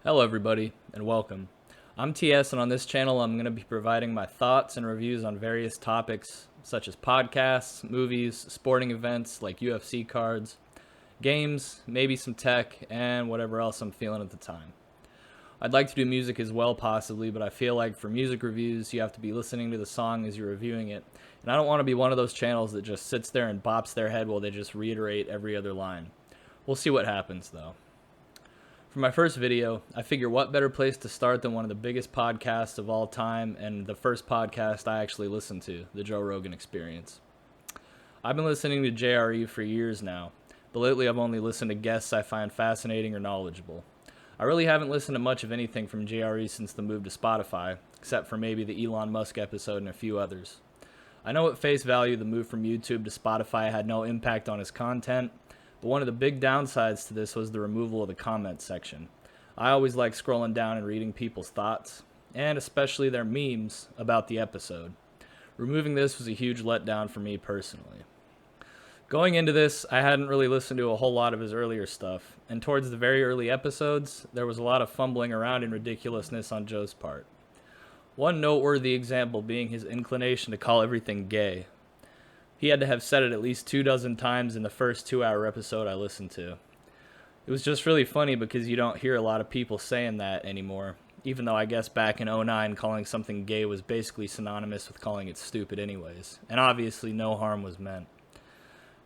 Hello everybody, and welcome. I'm TS, and on this channel I'm going to be providing my thoughts and reviews on various topics such as podcasts, movies, sporting events like UFC cards, games, maybe some tech, and whatever else I'm feeling at the time. I'd like to do music as well possibly, but I feel like for music reviews you have to be listening to the song as you're reviewing it, and I don't want to be one of those channels that just sits there and bops their head while they just reiterate every other line. We'll see what happens though. For my first video, I figure what better place to start than one of the biggest podcasts of all time and the first podcast I actually listened to, the Joe Rogan Experience. I've been listening to JRE for years now, but lately I've only listened to guests I find fascinating or knowledgeable. I really haven't listened to much of anything from JRE since the move to Spotify, except for maybe the Elon Musk episode and a few others. I know at face value the move from YouTube to Spotify had no impact on his content, but one of the big downsides to this was the removal of the comment section. I always like scrolling down and reading people's thoughts, and especially their memes about the episode. Removing this was a huge letdown for me personally. Going into this, I hadn't really listened to a whole lot of his earlier stuff, and towards the very early episodes, there was a lot of fumbling around in ridiculousness on Joe's part. One noteworthy example being his inclination to call everything gay. He had to have said it at least 24 times in the first 2-hour episode I listened to. It was just really funny because you don't hear a lot of people saying that anymore, even though I guess back in '09 calling something gay was basically synonymous with calling it stupid anyways, and obviously no harm was meant.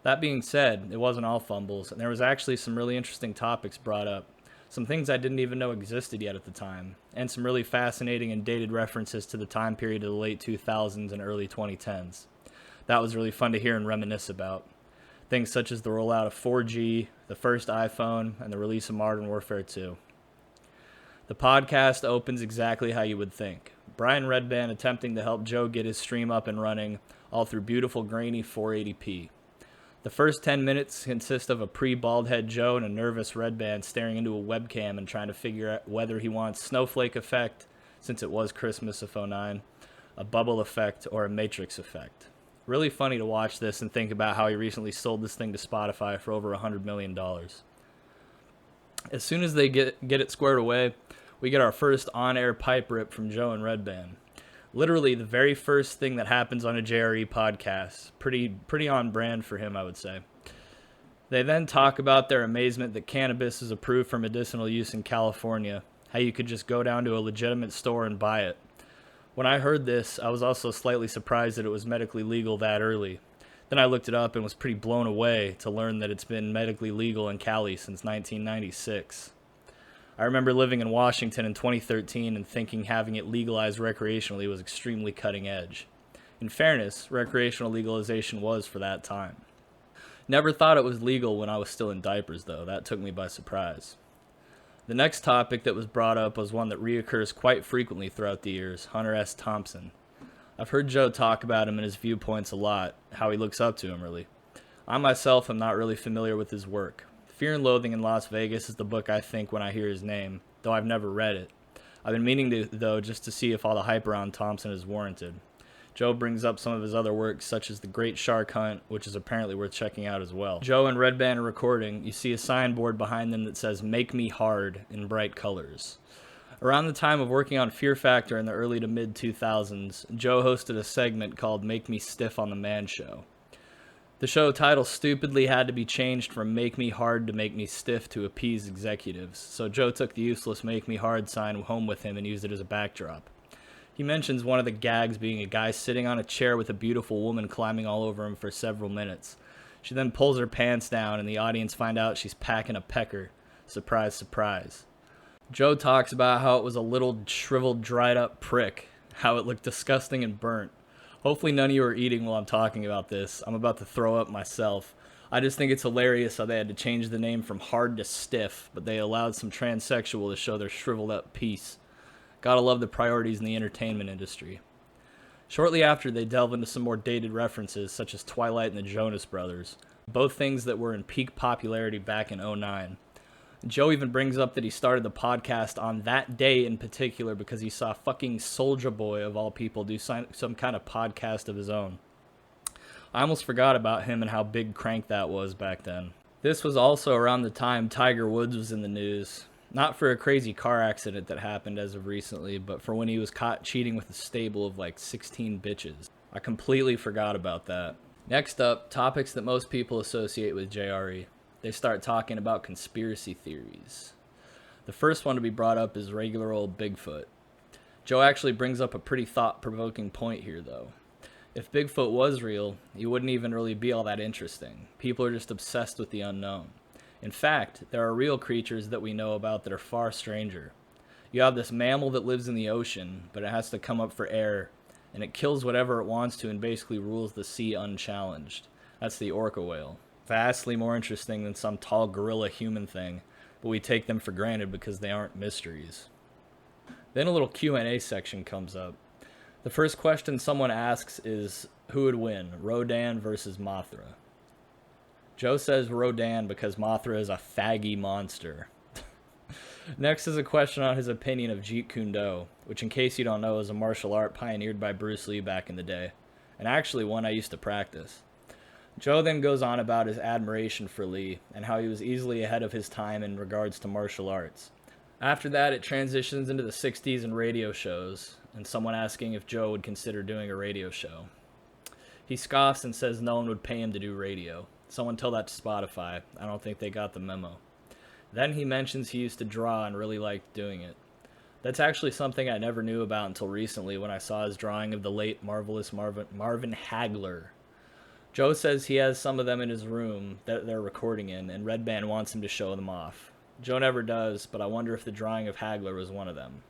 That being said, it wasn't all fumbles, and there was actually some really interesting topics brought up, some things I didn't even know existed yet at the time, and some really fascinating and dated references to the time period of the late 2000s and early 2010s. That was really fun to hear and reminisce about. Things such as the rollout of 4G, the first iPhone, and the release of Modern Warfare 2. The podcast opens exactly how you would think. Brian Redban attempting to help Joe get his stream up and running, all through beautiful grainy 480p. The first 10 minutes consist of a pre-bald head Joe and a nervous Redban staring into a webcam and trying to figure out whether he wants snowflake effect, since it was Christmas of '09, a bubble effect, or a matrix effect. Really funny to watch this and think about how he recently sold this thing to Spotify for over $100 million. As soon as they get it squared away, we get our first on-air pipe rip from Joe and Redban. Literally the very first thing that happens on a JRE podcast. Pretty on brand for him, I would say. They then talk about their amazement that cannabis is approved for medicinal use in California, how you could just go down to a legitimate store and buy it. When I heard this, I was also slightly surprised that it was medically legal that early. Then I looked it up and was pretty blown away to learn that it's been medically legal in Cali since 1996. I remember living in Washington in 2013 and thinking having it legalized recreationally was extremely cutting edge. In fairness, recreational legalization was for that time. Never thought it was legal when I was still in diapers though, that took me by surprise. The next topic that was brought up was one that reoccurs quite frequently throughout the years, Hunter S. Thompson. I've heard Joe talk about him and his viewpoints a lot, how he looks up to him really. I myself am not really familiar with his work. Fear and Loathing in Las Vegas is the book I think when I hear his name, though I've never read it. I've been meaning to though just to see if all the hype around Thompson is warranted. Joe brings up some of his other works, such as The Great Shark Hunt, which is apparently worth checking out as well. Joe and Redban are recording. You see a signboard behind them that says, "Make Me Hard," in bright colors. Around the time of working on Fear Factor in the early to mid-2000s, Joe hosted a segment called Make Me Stiff on the Man Show. The show title stupidly had to be changed from Make Me Hard to Make Me Stiff to appease executives, so Joe took the useless Make Me Hard sign home with him and used it as a backdrop. He mentions one of the gags being a guy sitting on a chair with a beautiful woman climbing all over him for several minutes. She then pulls her pants down and the audience find out she's packing a pecker. Surprise, surprise. Joe talks about how it was a little shriveled, dried up prick, how it looked disgusting and burnt. Hopefully none of you are eating while I'm talking about this. I'm about to throw up myself. I just think it's hilarious how they had to change the name from hard to stiff, but they allowed some transsexual to show their shriveled up piece. Gotta love the priorities in the entertainment industry. Shortly after, they delve into some more dated references, such as Twilight and the Jonas Brothers, both things that were in peak popularity back in '09. Joe even brings up that he started the podcast on that day in particular because he saw fucking Soulja Boy, of all people, do some kind of podcast of his own. I almost forgot about him and how big crank that was back then. This was also around the time Tiger Woods was in the news. Not for a crazy car accident that happened as of recently, but for when he was caught cheating with a stable of like 16 bitches. I completely forgot about that. Next up, topics that most people associate with JRE. They start talking about conspiracy theories. The first one to be brought up is regular old Bigfoot. Joe actually brings up a pretty thought-provoking point here, though. If Bigfoot was real, he wouldn't even really be all that interesting. People are just obsessed with the unknown. In fact, there are real creatures that we know about that are far stranger. You have this mammal that lives in the ocean, but it has to come up for air, and it kills whatever it wants to and basically rules the sea unchallenged. That's the orca whale. Vastly more interesting than some tall gorilla human thing, but we take them for granted because they aren't mysteries. Then a little Q&A section comes up. The first question someone asks is, who would win, Rodan versus Mothra? Joe says Rodan because Mothra is a faggy monster. Next is a question on his opinion of Jeet Kune Do, which in case you don't know is a martial art pioneered by Bruce Lee back in the day, and actually one I used to practice. Joe then goes on about his admiration for Lee and how he was easily ahead of his time in regards to martial arts. After that, it transitions into the 60s and radio shows, and someone asking if Joe would consider doing a radio show. He scoffs and says no one would pay him to do radio. Someone tell that to Spotify. I don't think they got the memo. Then he mentions he used to draw and really liked doing it. That's actually something I never knew about until recently when I saw his drawing of the late marvelous Marvin Hagler. Joe says he has some of them in his room that they're recording in, and Redban wants him to show them off. Joe never does, but I wonder if the drawing of Hagler was one of them.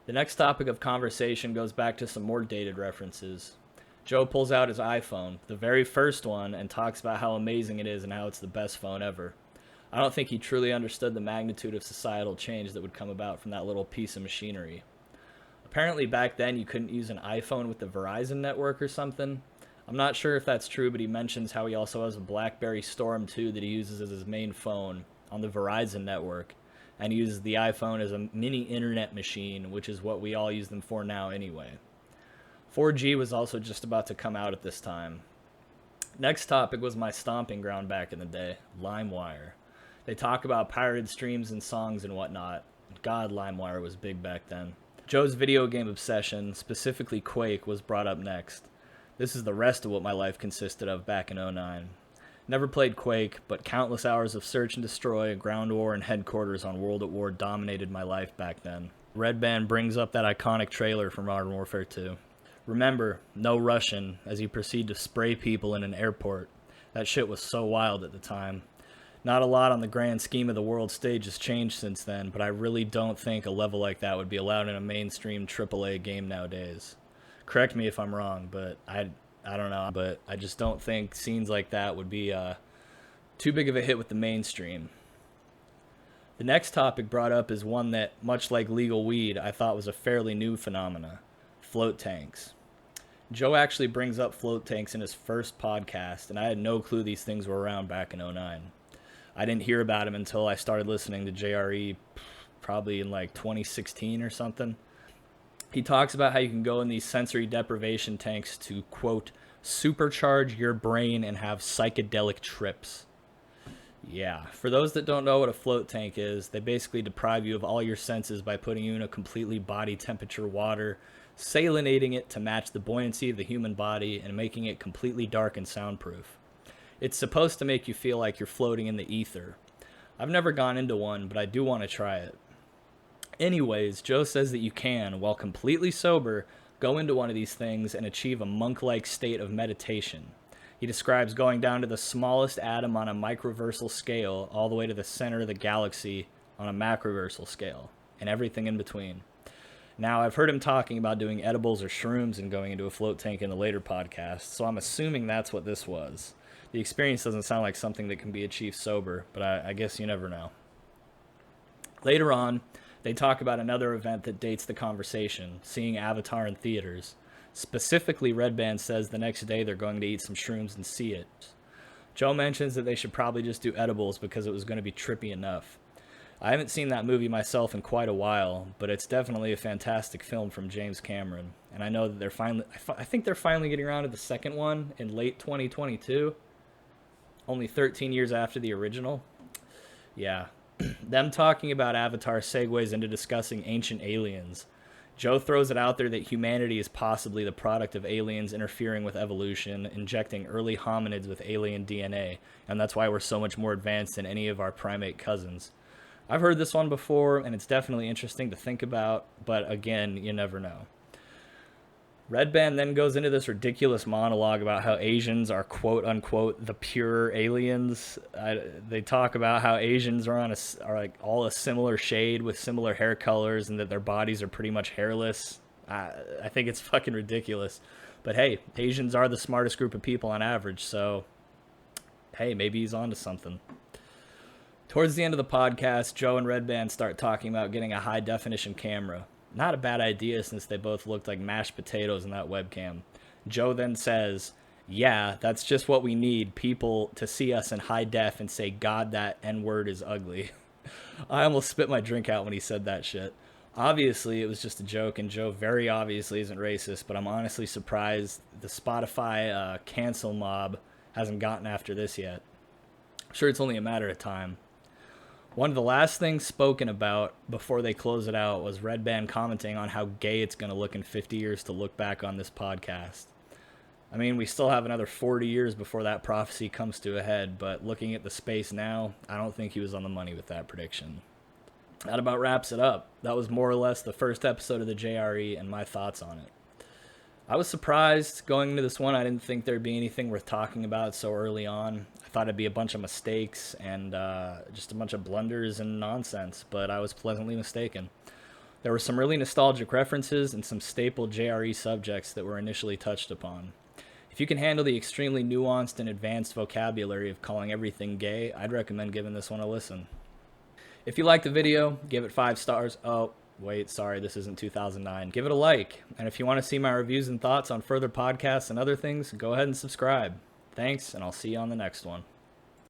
The next topic of conversation goes back to some more dated references. Joe pulls out his iPhone, the very first one, and talks about how amazing it is and how it's the best phone ever. I don't think he truly understood the magnitude of societal change that would come about from that little piece of machinery. Apparently back then you couldn't use an iPhone with the Verizon network or something. I'm not sure if that's true, but he mentions how he also has a BlackBerry Storm 2 that he uses as his main phone on the Verizon network, and he uses the iPhone as a mini internet machine, which is what we all use them for now anyway. 4G was also just about to come out at this time. Next topic was my stomping ground back in the day, LimeWire. They talk about pirated streams and songs and whatnot. God, LimeWire was big back then. Joe's video game obsession, specifically Quake, was brought up next. This is the rest of what my life consisted of back in '09. Never played Quake, but countless hours of search and destroy, ground war, and headquarters on World at War dominated my life back then. Redban brings up that iconic trailer for Modern Warfare 2. Remember, no Russian, as you proceed to spray people in an airport. That shit was so wild at the time. Not a lot on the grand scheme of the world stage has changed since then, but I really don't think a level like that would be allowed in a mainstream AAA game nowadays. Correct me if I'm wrong, but I don't know, but I just don't think scenes like that would be too big of a hit with the mainstream. The next topic brought up is one that, much like legal weed, I thought was a fairly new phenomena: float tanks. Joe actually brings up float tanks in his first podcast, and I had no clue these things were around back in '09. I didn't hear about him until I started listening to JRE probably in like 2016 or something. He talks about how you can go in these sensory deprivation tanks to, quote, supercharge your brain and have psychedelic trips. Yeah, for those that don't know what a float tank is, they basically deprive you of all your senses by putting you in a completely body temperature water, salinating it to match the buoyancy of the human body, and making it completely dark and soundproof. It's supposed to make you feel like you're floating in the ether. I've never gone into one, but I do want to try it. Anyways, Joe says that you can, while completely sober, go into one of these things and achieve a monk-like state of meditation. He describes going down to the smallest atom on a microversal scale all the way to the center of the galaxy on a macroversal scale, and everything in between. Now, I've heard him talking about doing edibles or shrooms and going into a float tank in the later podcast, so I'm assuming that's what this was. The experience doesn't sound like something that can be achieved sober, but I guess you never know. Later on, they talk about another event that dates the conversation, seeing Avatar in theaters. Specifically, Redban says the next day they're going to eat some shrooms and see it. Joe mentions that they should probably just do edibles because it was going to be trippy enough. I haven't seen that movie myself in quite a while, but it's definitely a fantastic film from James Cameron. And I know that I think they're finally getting around to the second one in late 2022. Only 13 years after the original. Yeah, Them talking about Avatar segues into discussing ancient aliens. Joe throws it out there that humanity is possibly the product of aliens interfering with evolution, injecting early hominids with alien DNA, and that's why we're so much more advanced than any of our primate cousins. I've heard this one before, and it's definitely interesting to think about, but again, you never know. Redban then goes into this ridiculous monologue about how Asians are quote unquote the pure aliens. They talk about how Asians are are like all a similar shade with similar hair colors, and that their bodies are pretty much hairless. I think it's fucking ridiculous. But hey, Asians are the smartest group of people on average, so hey, maybe he's onto something. Towards the end of the podcast, Joe and Redban start talking about getting a high definition camera. Not a bad idea since they both looked like mashed potatoes in that webcam. Joe then says, yeah, that's just what we need, people to see us in high def and say, God, that N-word is ugly. I almost spit my drink out when he said that shit. Obviously, it was just a joke, and Joe very obviously isn't racist, but I'm honestly surprised the Spotify cancel mob hasn't gotten after this yet. I'm sure it's only a matter of time. One of the last things spoken about before they close it out was Redban commenting on how gay it's going to look in 50 years to look back on this podcast. I mean, we still have another 40 years before that prophecy comes to a head, but looking at the space now, I don't think he was on the money with that prediction. That about wraps it up. That was more or less the first episode of the JRE and my thoughts on it. I was surprised going into this one. I didn't think there'd be anything worth talking about so early on. I thought it'd be a bunch of mistakes and just a bunch of blunders and nonsense, but I was pleasantly mistaken. There were some really nostalgic references and some staple JRE subjects that were initially touched upon. If you can handle the extremely nuanced and advanced vocabulary of calling everything gay, I'd recommend giving this one a listen. If you liked the video, give it 5 stars. Oh, wait, sorry, this isn't 2009. Give it a like. And if you want to see my reviews and thoughts on further podcasts and other things, go ahead and subscribe. Thanks, and I'll see you on the next one.